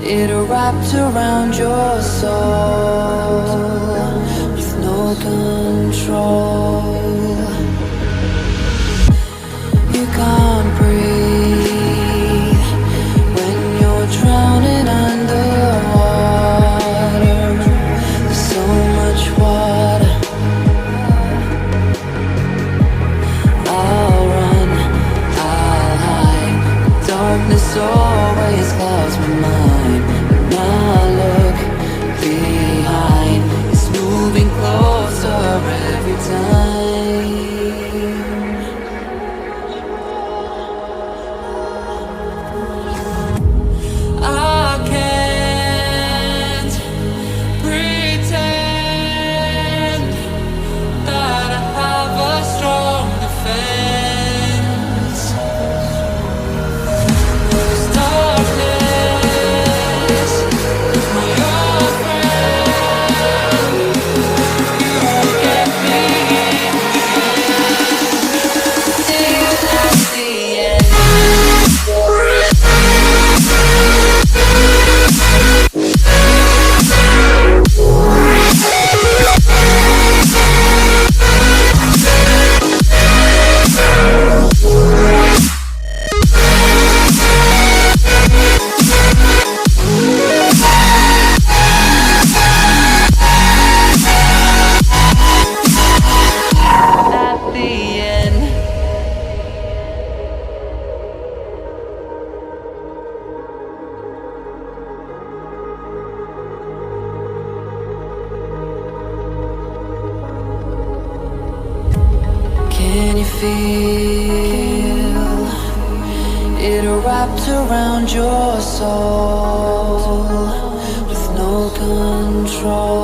It wrapped around your soul with no control. You can't breathe when you're drowning underwater. There's so much water. I'll run, I'll hide. Darkness always clouds my mind. When I look behind, it's moving closer every time. I can't pretend that I have a strong defense. There's darkness, my old friend. You get me till at the end. At the end. Can you feel it wrapped around your soul with no control?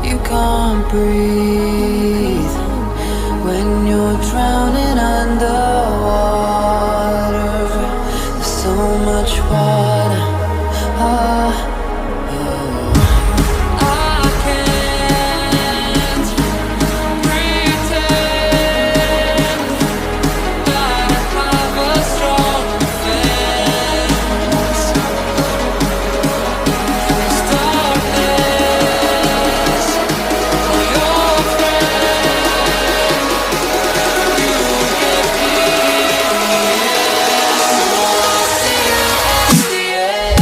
You can't breathe when you're drowning underwater. There's so much water. I can't pretend that I have a strong defense. There's darkness, my old friend. You get me till at the end.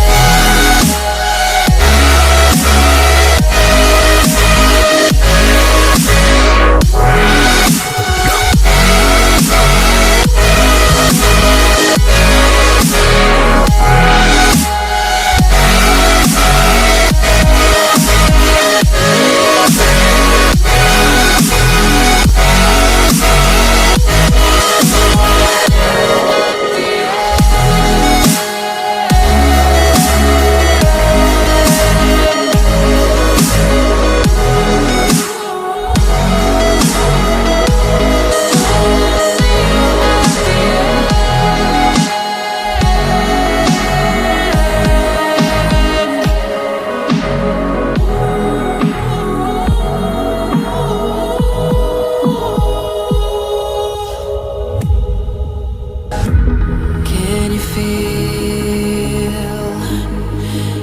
Can you feel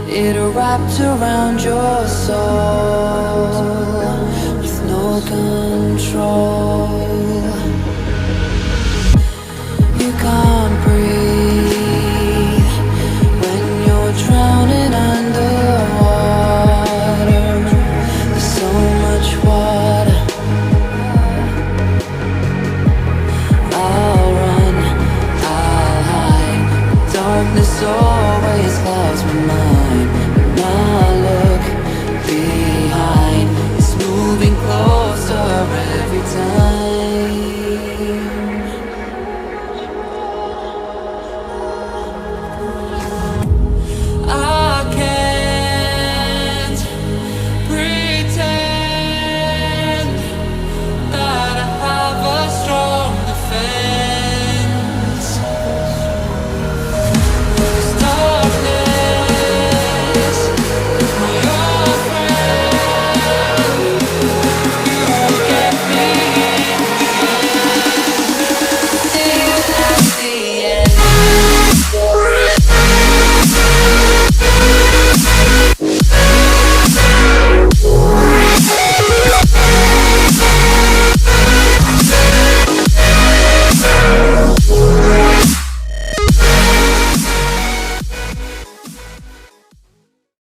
it wrapped around your soul with no control? You can't breathe when you're drowning underwater. There's so much water. I'll run, I'll hide. Darkness always clouds my mind.